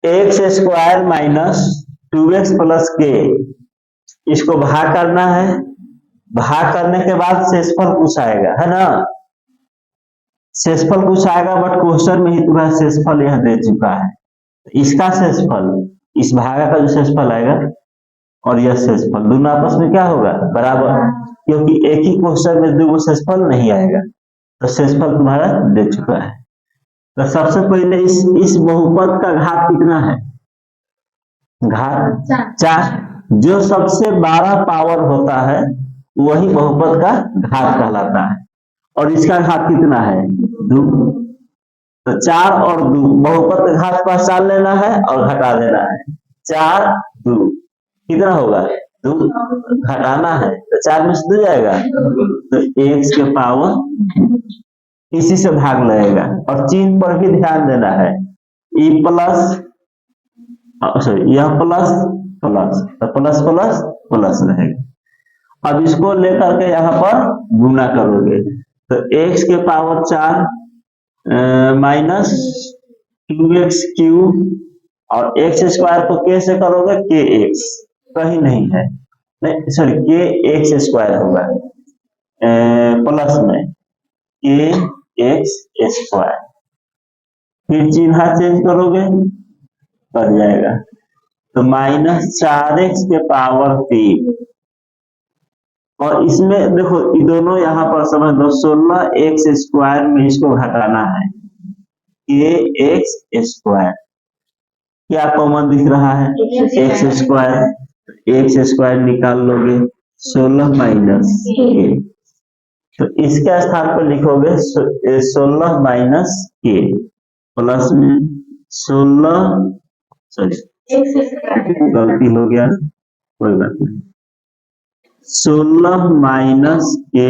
X square minus 2x plus के, इसको भाग करना है। भाग करने के बाद शेषफल कुछ आएगा, है ना। शेषफल कुछ आएगा, बट क्वेश्चन में ही तुम्हारा शेषफल यह दे चुका है। इसका शेषफल, इस भागा का जो शेषफल आएगा और यह शेषफल दोनों आपस में क्या होगा, बराबर, क्योंकि एक ही क्वेश्चन में दो शेषफल नहीं आएगा। तो शेषफल तुम्हारा दे चुका है। तो सबसे पहले इस बहुपद का घात कितना है, घात 4। जो सबसे बड़ा पावर होता है वही बहुपद का घात कहलाता है। और इसका घात कितना है, 2। तो 4 और 2 बहुपद का घात पहचान लेना है और घटा देना है। 4 2 कितना होगा, 2 घटाना है तो 4 में से 2 जाएगा, तो x के पावर इसी से भाग लगेगा। और चिन्ह पर भी ध्यान देना है, e प्लस यह प्लस प्लस, तो प्लस प्लस प्लस रहेगा। अब इसको लेकर के यहाँ पर गुना करोगे तो x के पावर 4 माइनस 2x क्यूब, और x स्क्वायर को k से करोगे kx, कहीं नहीं है, नहीं सॉरी kx स्क्वायर होगा प्लस में kx स्क्वायर, फिर चिन्ह चेंज करोगे कर जाएगा, तो माइनस 4x के पावर 3। और इसमें देखो ये दोनों यहाँ पर समझ लो 16x स्क्वायर में इसको घटाना है, kx स्क्वायर, क्या कॉमन दिख रहा है, x स्क्वायर, x स्क्वायर निकाल लोगे 16 माइनस k, तो इसके स्थान पर लिखोगे 16 माइनस k प्लस में 16, सॉरी गलती हो गया, कोई बात नहीं, 16 माइनस के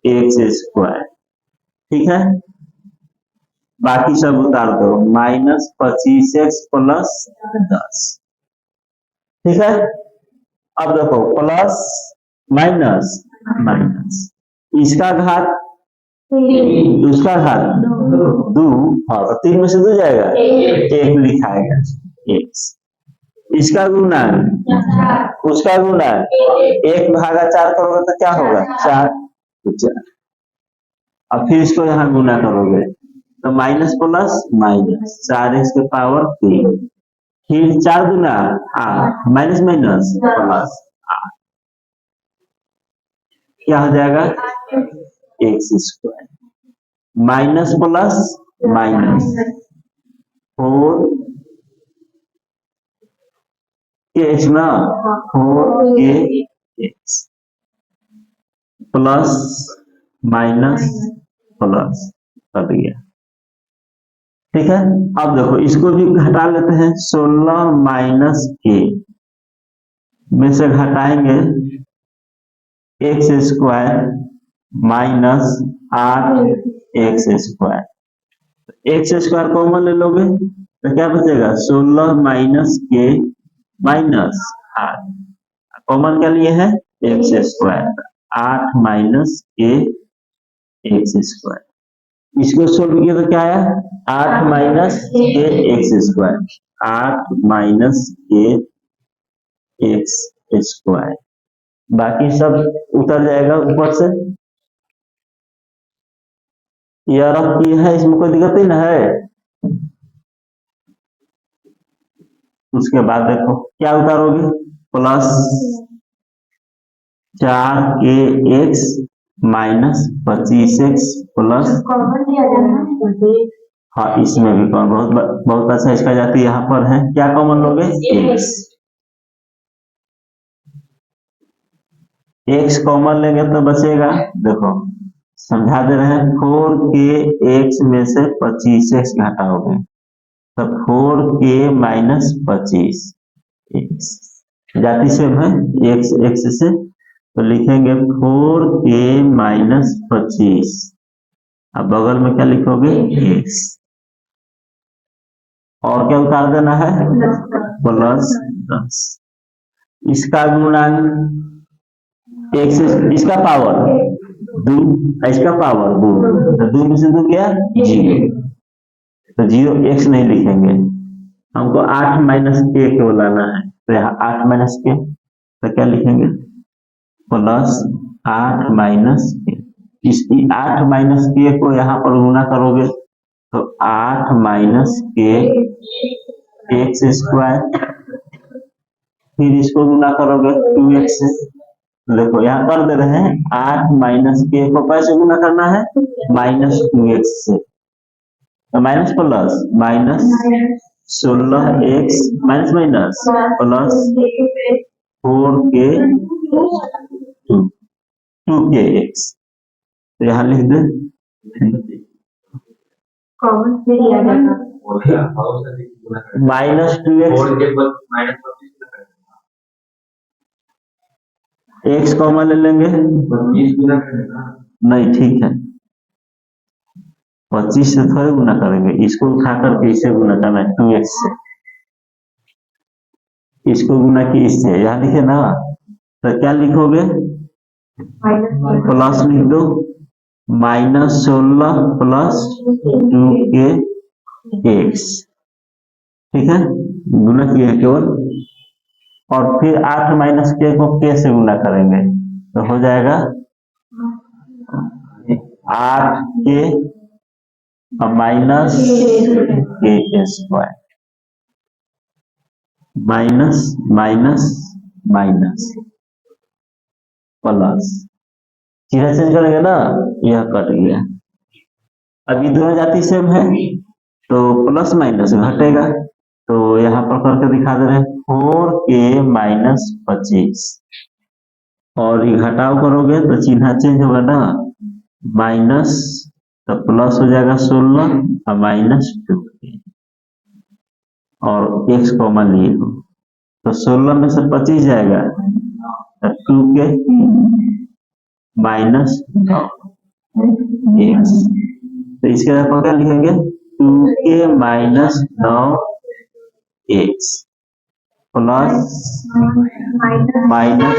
एक्स स्क्वायर, ठीक है। बाकी सब उतार दो, माइनस 25x प्लस 10, ठीक है। अब देखो प्लस माइनस माइनस, इसका घात उसका घात 2, हाँ तो 3 में से 2 जाएगा, 1 लिखाएगा x, इसका गुना उसका गुना 1 भागा 4 करोगे तो क्या होगा 4, तो 4। अब फिर इसको यहाँ गुना करोगे तो माइनस प्लस माइनस 4x के पावर 3, फिर 4 गुना 8, माइनस माइनस प्लस 8, क्या हो जाएगा x square, minus plus minus 4 x ना 4x प्लस माइनस प्लस कर दिया, ठीक है। अब देखो इसको भी घटा लेते हैं, 16 माइनस k में से घटाएंगे x square minus 8x square, x square common ले लोगे तो क्या बचेगा 16 माइनस k माइनस 8, कॉमन क्या लिए है एक्स स्क्वायर, 8 माइनस के एक्स स्क्वायर, इसको सोल्व किया तो क्या आया 8 माइनस के एक्स स्क्वायर, 8 माइनस के एक्स स्क्वायर, बाकी सब उतर जाएगा ऊपर से। यह रफ की है, इसमें कोई दिक्कत नहीं ना है। उसके बाद देखो क्या उतारोगे, plus 4kx minus 25x plus, हाँ इसमें भी कॉमन बहुत अच्छा, इसका जाती यहाँ पर है, क्या कॉमन लोगे x कॉमन लेंगे तो बचेगा, देखो समझा दे रहे हैं 4kx में से 25x घटाओगे तो 4k माइनस 25x, जाति से है x x से, तो लिखेंगे 4k माइनस 25, अब बगल में क्या लिखोगे x, और क्या उतार देना है प्लस 10, इसका गुणांक x, इसका पावर 2, इसका पावर 2, तो 2 में से 2 क्या 0, तो 0 x नहीं लिखेंगे, हमको 8 माइनस के लाना है, तो यहाँ 8 माइनस के, तो क्या लिखेंगे, प्लस 8 माइनस के। इसकी 8 माइनस के को यहाँ पर गुना करोगे तो 8 माइनस के एक्स स्क्वायर, फिर इसको गुना करोगे 2x से। देखो यहाँ कर दे रहे हैं 8 माइनस के को कैसे गुना करना है, माइनस 2x से, तो minus plus minus 16x minus minus plus 4k 2kx, तो यहाँ लिख दे माइनस 2x, x कॉमन ले लेंगे, नहीं ठीक है 25 से थोड़े गुना करेंगे, इसको उठा करके इसे गुना करना है 2x से, इसको गुना की इससे, यहाँ लिखे ना, तो क्या लिखोगे, प्लस लिख दो माइनस 16 प्लस 2kx, ठीक है, गुना किया केवल, और फिर 8 माइनस के को k से गुना करेंगे तो हो जाएगा 8k माइनस के square, minus minus minus plus, चिन्ह चेंज करेंगे ना, यह कट गया, अभी दोनों जाति सेम है तो प्लस माइनस घटेगा, तो यहाँ पर करके दिखा दे रहे हैं 4k माइनस 25, और ये घटाव करोगे तो चिन्ह चेंज होगा ना, माइनस तो प्लस हो जाएगा 16 और माइनस 2k, और x कॉमन लिए हो तो 16 में से 25 जाएगा तो 2k माइनस x, तो इसके बाद क्या लिखेंगे 2k minus 9x plus minus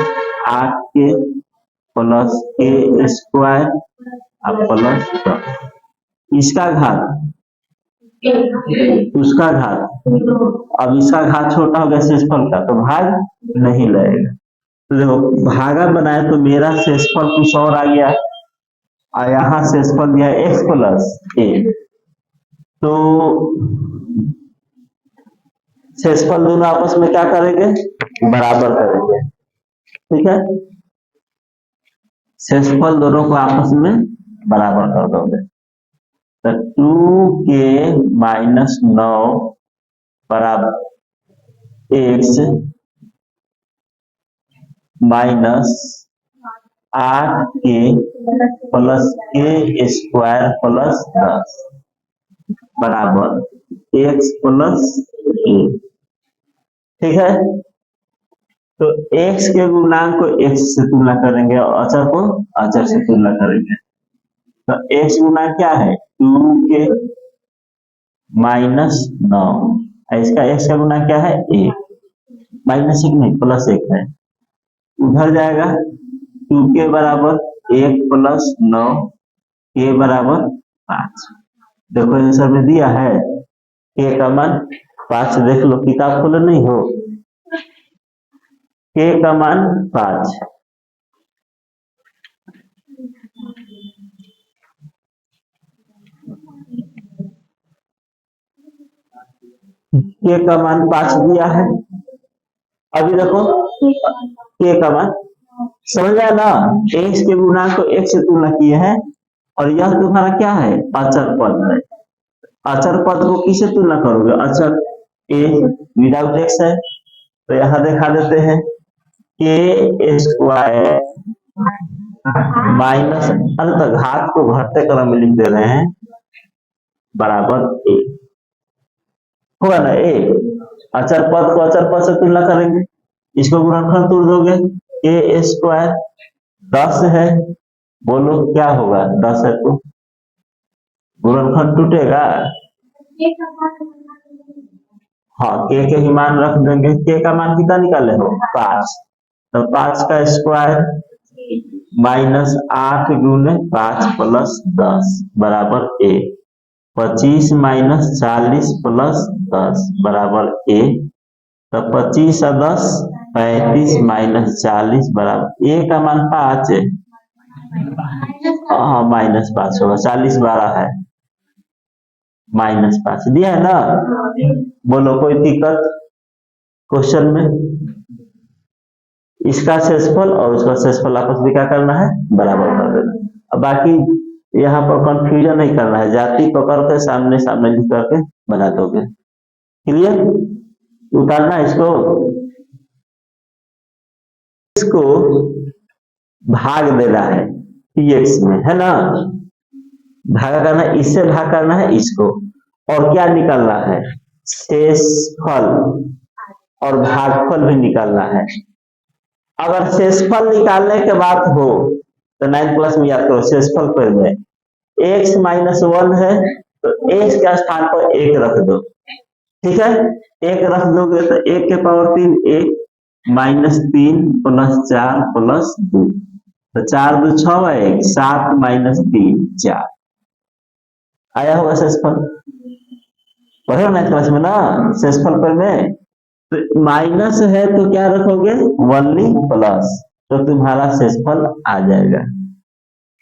8k plus k square plus 10, इसका घात उसका घात, अब इसका घात छोटा होगा शेषफल का तो भाग नहीं लगेगा, तो देखो भागा बनाए तो मेरा शेषफल कुछ और आ गया, और यहाँ शेषफल दिया x प्लस a, तो शेषफल दोनों आपस में क्या करेंगे, बराबर करेंगे, ठीक है, शेषफल दोनों को आपस में बराबर कर दोगे, तो 2k माइनस 9 बराबर x minus 8k plus k square plus 10 बराबर x प्लस a, ठीक है, तो x के गुणांक को x से तुलना करेंगे और अचर को अचर से तुलना करेंगे, तो x गुणांक क्या है 2k माइनस 9, इसका x का गुणांक क्या है 1, माइनस 1 नहीं प्लस 1 है, उधर जाएगा 2k बराबर 1 प्लस 9 k बराबर 5, देखो आंसर में दिया है k का मान 5, देख लो किताब खोले नहीं हो, k का मान 5, k का मान 5 दिया है, अभी देखो k का मान समझ गया ना, x के गुणांक को x से तुलना किए हैं, और यह तुम्हारा क्या है अचर पद है, अचर पद को किससे तुलना करोगे, अचर a विदाउट x है, तो यहाँ दिखा देते हैं k स्क्वायर माइनस अंत घात को घटते क्रम में लिख दे रहे हैं बराबर a, होगा ना a, अचर पद को अचर पद से तुलना करेंगे, इसको गुणनखंड तोड़ दोगे a स्क्वायर 10 है, बोलो क्या होगा 10 है तो गुणनखंड टूटेगा, हाँ k के ही मान रख देंगे, k का मान कितना निकाले हो 5, तो 5 का स्क्वायर माइनस 8 गुने 5 प्लस 10 बराबर a, 25 माइनस 40 प्लस 10 बराबर a। तो 25 और 10 35 माइनस 40 बराबर a का मान 5 है। हाँ -5 होगा, 40 12 है, -5 दिया है ना। बोलो कोई दिक्कत क्वेश्चन में? इसका शेषफल और उसका शेषफल आपस में क्या करना है, बराबर कर देना। अब बाकी यहाँ पर कंफ्यूजन नहीं करना है, जाति पकड़ के सामने सामने लिख करके बना दोगे। क्लियर? उतारना इसको, इसको भाग देना है px में, है ना। भागा करना है, इससे भाग करना है इसको, और क्या निकालना है, शेषफल और भागफल भी निकालना है। अगर शेषफल निकालने के बाद हो तो 9 क्लास में याद करो, शेषफल पर में x -1 है तो x के स्थान पर 1 रख दो, ठीक है। 1 रख दोगे तो 1 के पावर 3 1 -3 + 4 + 2, तो 4 2 6 1 7 -3 4 आया होगा शेषफल। पढ़े हो 9 क्लास में ना शेषफल पर में। तो माइनस है तो क्या रखोगे, ओनली प्लस, तो तुम्हारा शेषफल आ जाएगा।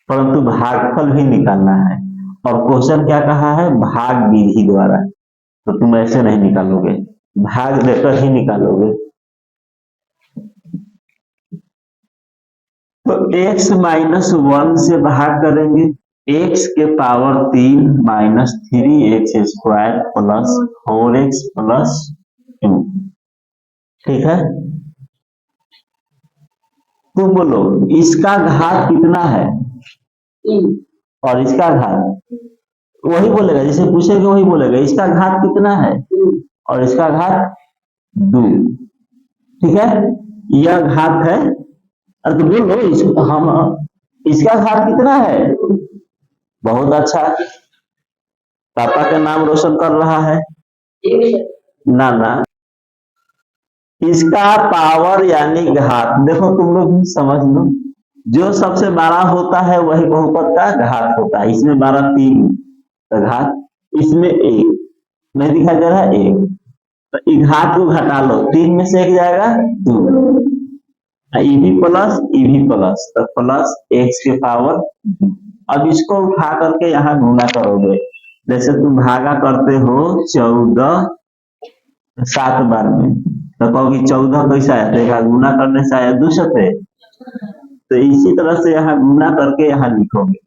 परंतु भागफल भी निकालना है, और क्वेश्चन क्या कहा है, भाग विधि द्वारा, तो तुम ऐसे नहीं निकालोगे, भाग देकर ही निकालोगे। तो x -1 से भाग करेंगे, x के पावर 3 -3x² + 4x + 2, ठीक है। तो बोलो इसका घात कितना है, और इसका घात वही बोलेगा, जैसे पूछेगा वही बोलेगा, इसका घात कितना है और इसका घात 2, ठीक है। यह घात है, अरे तो बोलो हम इसका घात कितना है, बहुत अच्छा, पापा का नाम रोशन कर रहा है ना ना। इसका पावर यानी घात, देखो तुम लोग भी समझ लो, जो सबसे बड़ा होता है वही बहुपद का घात होता है। इसमें 12 3 का घात, इसमें 1 नहीं दिखाई दे रहा है 1, तो घात को घटा लो, 3 में से 1 जाएगा 2, ईवी प्लस तो प्लस x के पावर 2। अब इसको उठा करके यहाँ गुना करोगे, जैसे तुम भागा करते हो 14 7 बार में, तो कहोगे 14 कैसा है, देखा गुना करने से आया 2 से, तो इसी तरह से यहाँ गुना करके यहाँ लिखोगे,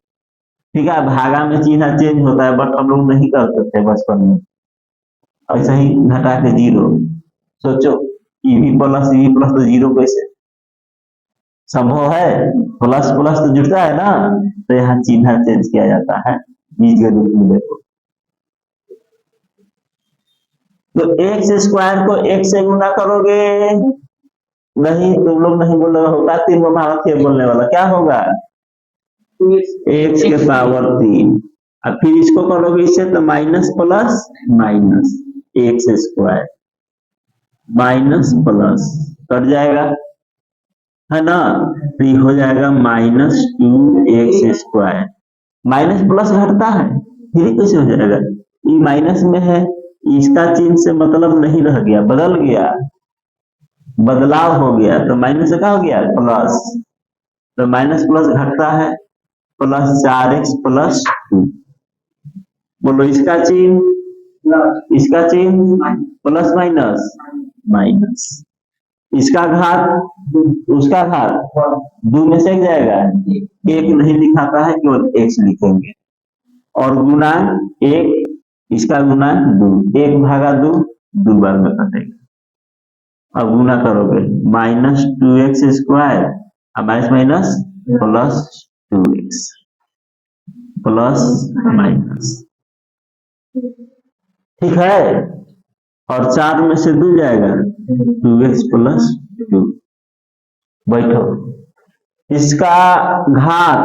ठीक है। भागा में चिन्ह चेंज होता है, बट हम लोग नहीं करते थे बचपन में, ऐसा ही घटा के 0। सोचो ईवी प्लस तो 0 कैसे संभव है, प्लस प्लस तो जुड़ता है ना, तो यहाँ चिन्ह चेंज किया जाता है बीज के रूप में। देखो तो x² को 1 से गुना करोगे, नहीं तुम लोग नहीं बोल रहे होगा, 3 में भारत के बोलने वाला क्या होगा, x के पावर 3, अब फिर इसको करोगे इससे तो minus plus minus x² minus plus cut जाएगा, है ना, तो ये हो जाएगा -2x²। माइनस प्लस घटता है, फिर कैसे हो जाएगा, ये माइनस में है, इसका चिन्ह से मतलब नहीं रह गया, बदल गया, बदलाव हो गया, तो माइनस से क्या हो गया प्लस, तो माइनस प्लस घटता है, प्लस 4x + 2। बोलो इसका चिन्ह प्लस माइनस, इसका घात उसका घात 2 में से 1 जाएगा, 1 नहीं लिखाता है, केवल x लिखेंगे, और गुना 1, इसका गुना 2, 1 भागा 2 2 बार में कटेगा। अब गुना करोगे -2x² minus plus 2x plus minus, ठीक है, और 4 में से 2 जाएगा, 2x + 2। बैठो, इसका घात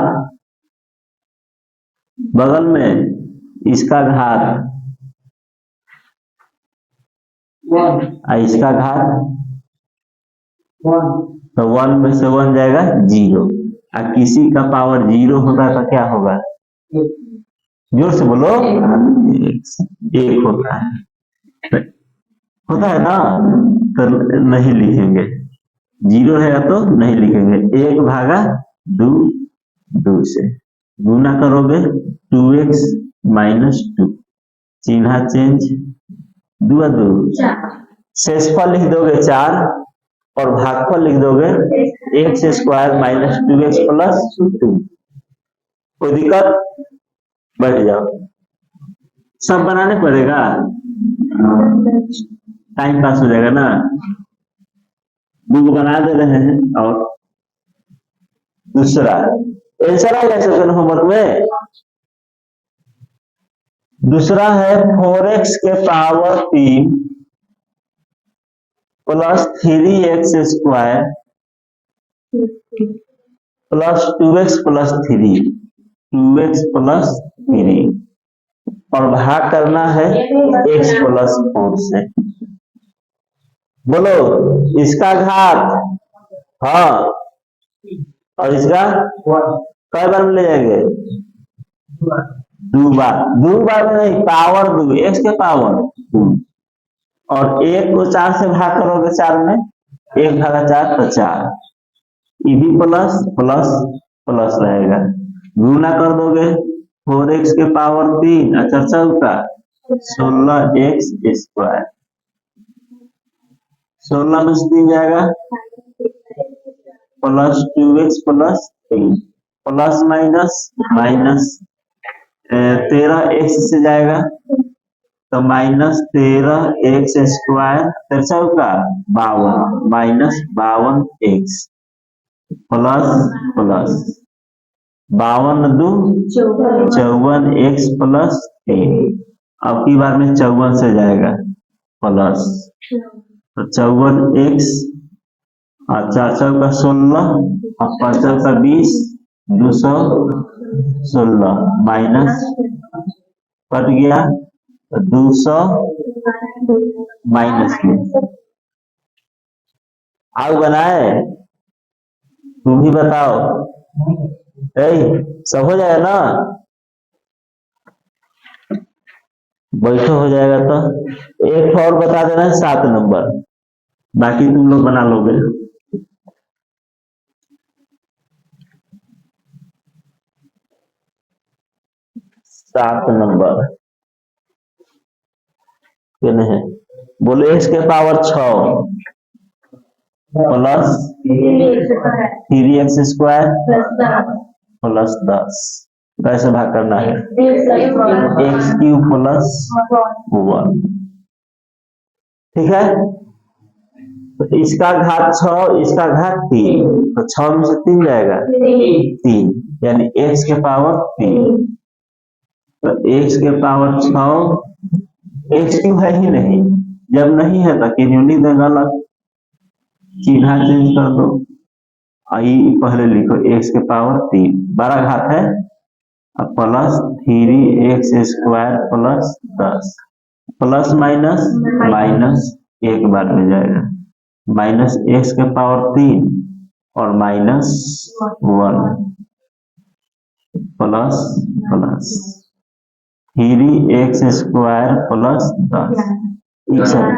बगल में, इसका घात इसका घात 1, तो 1 में से 1 जाएगा 0, और किसी का पावर 0 होगा तो क्या होगा, जोर से बोलो 1 होता है। होता है ना, तो नहीं लिखेंगे, 0 रहेगा तो नहीं लिखेंगे। 1 भागा 2, 2 से गुना करोगे 2x माइनस 2, चिन्ह चेंज, 2 2, शेषफल लिख दोगे 4 और भागफल लिख दोगे x square minus 2x plus 2। कोई दिक्कत? बैठ जाओ, सब बनाने पड़ेगा, टाइम पास हो जाएगा ना। बुक बना दे रहे हैं। और दूसरा आंसर आ गया सेकंड होमवर्क में। दूसरा है 4x के power 3 plus 3x square plus 2x plus 3, 2x plus 3 और भाग करना है x प्लस 4 से। बोलो इसका घात, हाँ, और इसका कई बार में ले जाएंगे? 2 बार, 2 बार में नहीं, पावर 2, x के पावर 2 और 1 को 4 से भाग करोगे 4 में, 1 भागा 4 तो 4, ये भी प्लस प्लस प्लस रहेगा, गुना कर दोगे 4x के पावर 3 अच्छा चौका 16x स्क्वायर, 16 में से 3 जाएगा plus 2x plus 3 plus minus minus 13x से जाएगा तो माइनस 13x स्क्वायर चौका 52 minus 52x plus plus 52 2 54x plus 3। अब की बार में 54 से जाएगा प्लस, तो 54x और 4 चौका 16 और 5 चौका 20, 216 माइनस कट गया तो 200 माइनस में। आग बनाए, तुम भी बताओ, सब हो जाएगा ना? बैठो, हो जाएगा तो एक और बता देना है 7 नंबर, बाकी तुम लोग बना लोगे। 7 नंबर है, बोले x के power 6 plus 3x square plus 10, कैसे भाग करना है? x क्यूब प्लस 1, ठीक है। तो इसका घात 6, इसका घात 3, तो 6 में से 3 जाएगा 3, यानी x के पावर 3, तो x के पावर 6, x क्यूब है ही नहीं, जब नहीं है तो क्यों नहीं देगा, अलग चिन्ह चेंज कर दो, आई पहले लिखो x के पावर 3 बड़ा घात है plus 3x square plus 10 plus minus minus एक बार में जाएगा, माइनस x के पावर 3 और minus 1 plus plus 3x square plus 10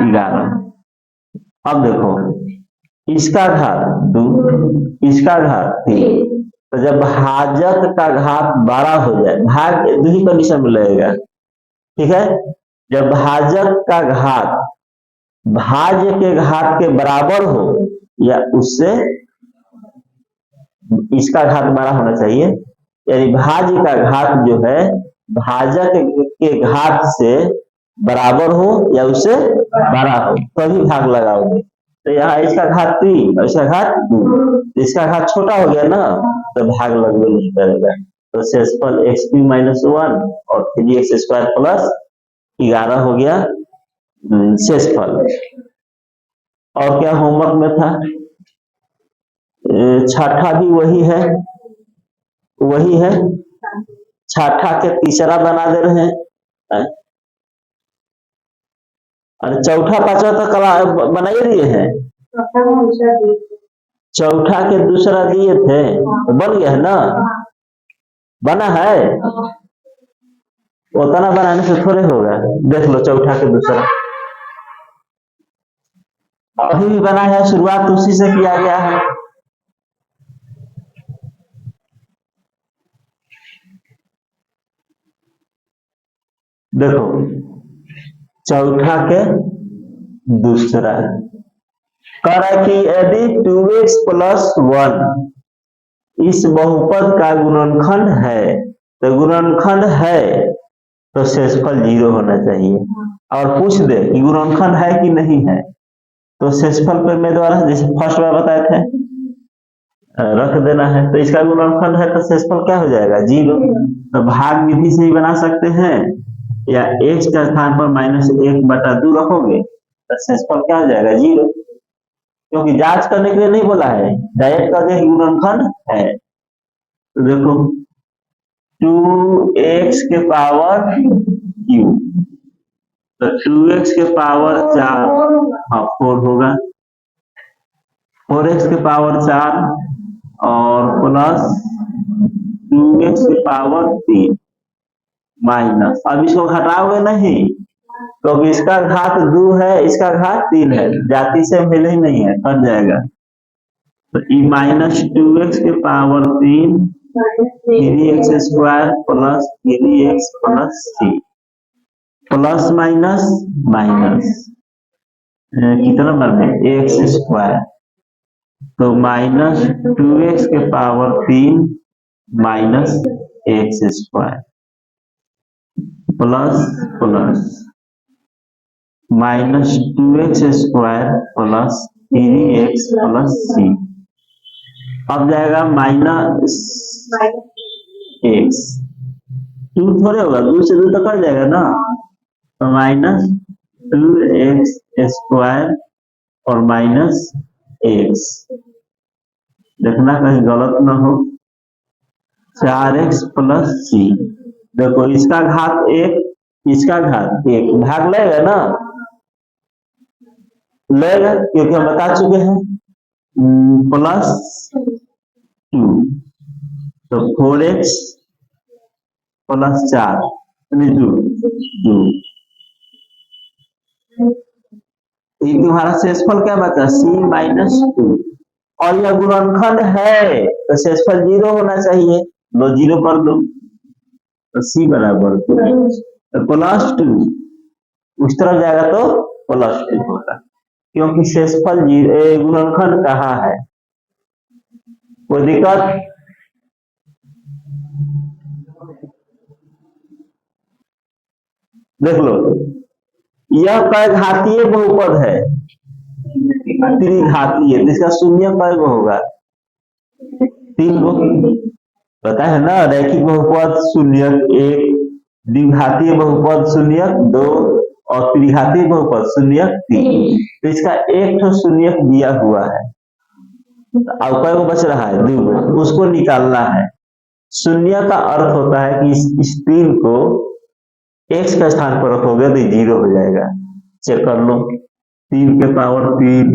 11। अब देखो इसका घात 2, इसका घात 3, तो जब भाजक का घात 12 हो जाए, भाग दूसरी कंडीशन में लगेगा, ठीक है। जब भाजक का घात भाज्य के घात के बराबर हो या उससे, इसका घात 12 होना चाहिए, यानी भाज्य का घात जो है भाजक के घात से बराबर हो या उससे बड़ा हो तभी भाग लगाओगे। तो यहाँ इसका घात 3 और इसका घात 2, इसका घात छोटा हो गया ना तो भाग लगभग नहीं करेगा, तो शेषफल x क्यूब माइनस 1 और 3x स्क्वायर प्लस 11 हो गया शेषफल। और क्या होमवर्क में था? छठा भी वही है, छठा के तीसरा बना दे रहे हैं, और चौथा पांचवा तक बना ही दिए हैं, चौथा के दूसरा दिए थे तो बन गया है ना, बना है, उतना बनाने से थोड़े होगा, देख लो चौथा के दूसरा अभी भी बना है, शुरुआत उसी से किया गया है। देखो चौथा के दूसरा कह रहा है कि यदि 2x प्लस 1 इस बहुपद का गुणनखंड है, तो गुणनखंड है तो शेषफल 0 होना चाहिए। और पूछ दे कि गुणनखंड है कि नहीं है, तो शेषफल पे मैं द्वारा जैसे फर्स्ट बार बताए थे रख देना है। तो इसका गुणनखंड है तो शेषफल क्या हो जाएगा 0। तो भाग विधि से ही बना सकते हैं, या x के स्थान पर -1/2 रखोगे तो शेषफल क्या हो जाएगा 0। क्योंकि जांच करने के लिए नहीं बोला है, डायरेक्ट कर दिया गुणनखंड है। तो देखो 2x के पावर क्यू, तो 2x के पावर 4, हाँ 4 होगा, 4x के पावर 4 और प्लस 2x के पावर 3 माइनस, अब इसको घटाओगे नहीं क्योंकि इसका घात 2 है, इसका घात 3 है, जाति से मिल ही नहीं है, कट जाएगा। तो ई -2x के power 3 3x square plus 3x plus 3 plus minus minus कितना नंबर में एक्स स्क्वायर, तो -2x के power 3 minus x square plus plus -2x square plus 3x plus 3, अब जाएगा माइनस एक्स, 2 थोड़े होगा, 2 से 2 तो कट जाएगा ना, तो -2x स्क्वायर और माइनस एक्स, देखना कहीं गलत ना हो, 4x प्लस सी। देखो इसका घात 1, इसका घात 1, भाग लेगा ना, लेगा क्योंकि हम बता चुके हैं, प्लस 2, तो 4x प्लस 4 2 तुम्हारा शेषफल क्या बचा c-2, और यह गुणनखंड है तो शेषफल 0 होना चाहिए, लो 0 कर दो, तो c बराबर प्लस 2, उस तरफ जाएगा तो प्लस 2 होगा, क्योंकि शेषफल गुणनखंड कहाँ है। कोई दिक्कत? देख लो यह कई घातीय बहुपद है, त्रिघातीय, इसका शून्य कई गो होगा, 3 गो, पता है ना, रैखिक बहुपद शून्य 1, द्विघातीय बहुपद शून्य 2 और त्रिघातीय बहुपद शून्य 3, तो इसका एक तो शून्य दिया हुआ है, अब कई गो बच रहा है 2 गो, उसको निकालना है। शून्य का अर्थ होता है कि इस 3 को x का स्थान पर रखोगे तो 0 हो जाएगा, चेक कर लो, 3 के पावर 3,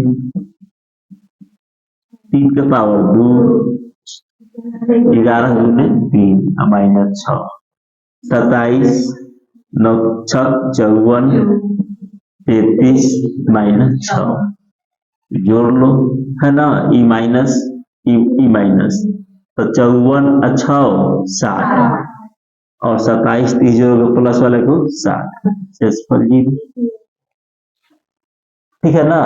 3 के पावर 2, 11 गुने 3 माइनस 6, 27 9 6 54 33 माइनस 6, जोड़ लो है ना, ई माइनस ई माइनस, तो 54 6 60 और 27 30 प्लस वाले को 60, शेषफल 0, ठीक है ना।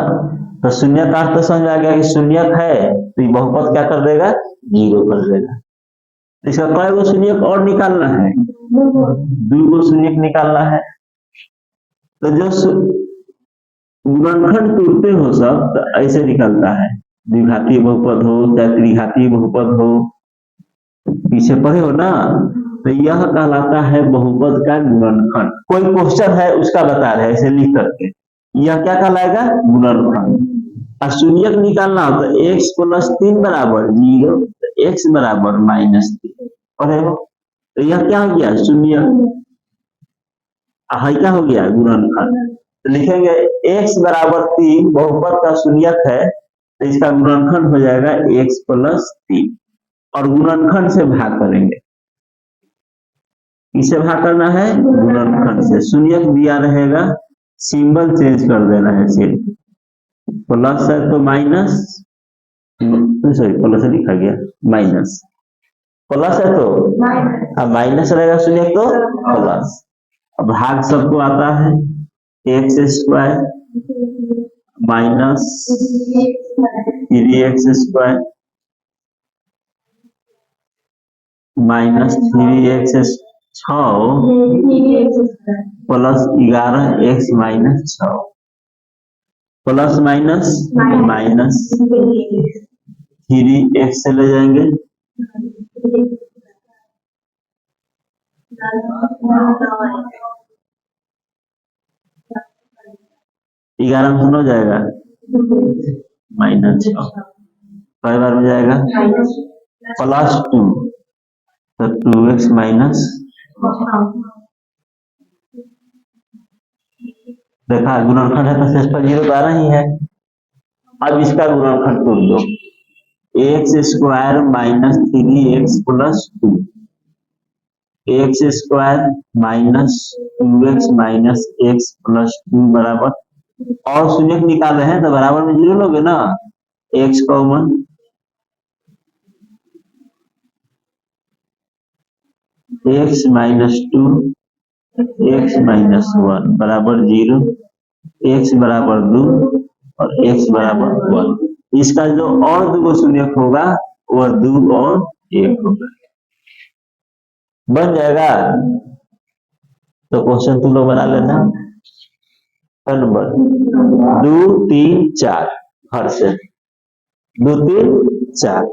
तो शून्य का अर्थ तो समझ आ गया कि शून्य है तो बहुपद क्या कर देगा 0 कर देगा। इसका कई गो शून्य और निकालना है, 2 गो शून्य निकालना है, तो जो गुणनखंड टूटते हो सब तो ऐसे निकलता है, द्विघातीय बहुपद हो चाहे त्रिघातीय बहुपद हो, पीछे पढ़े हो ना, तो यह कहलाता है बहुपद का गुणनखंड। कोई क्वेश्चन है उसका बता रहे ऐसे लिख करके, यह क्या कहलाएगा गुणनखंड। और शून्य निकालना हो तो x प्लस 3 बराबर 0, x बराबर -3, पढ़े हो, तो यह क्या हो गया शून्य, क्या हो गया गुणनखंड। तो लिखेंगे x बराबर 3 बहुपद का शून्यक है, तो इसका गुणनखंड हो जाएगा x प्लस 3, और गुणनखंड से भाग करेंगे, इसे भाग करना है गुणनखंड से, शून्य दिया रहेगा, सिंबल चेंज कर देना है सिर्फ, प्लस है तो माइनस, सॉरी प्लस लिखा गया माइनस, प्लस है तो अब माइनस रहेगा शून्य तो प्लस। अब भाग सबको आता है x square minus 3x² minus 3x 6 plus 11x minus 6 plus minus minus 3x से ले जाएंगे 11 में हो जाएगा माइनस 6 कई बार में जाएगा प्लस 2 तो 2x माइनस, देखा गुणनखंड है तो शेष पर 0 तो आ रही है। अब इसका गुणनखंड तोड़ दो x square minus 3x plus 2 x square minus 2x minus x plus 2 बराबर, और शून्य निकाले हैं तो बराबर में 0 लोगे ना, x common x minus 2 x minus 1 बराबर 0, x बराबर 2 और x बराबर 1। इसका जो और दो शून्य होगा वह 2 और 1 होगा, बन जाएगा। तो क्वेश्चन तुम लोग बना लेना नंबर 2 3 4 घर से 2 3 4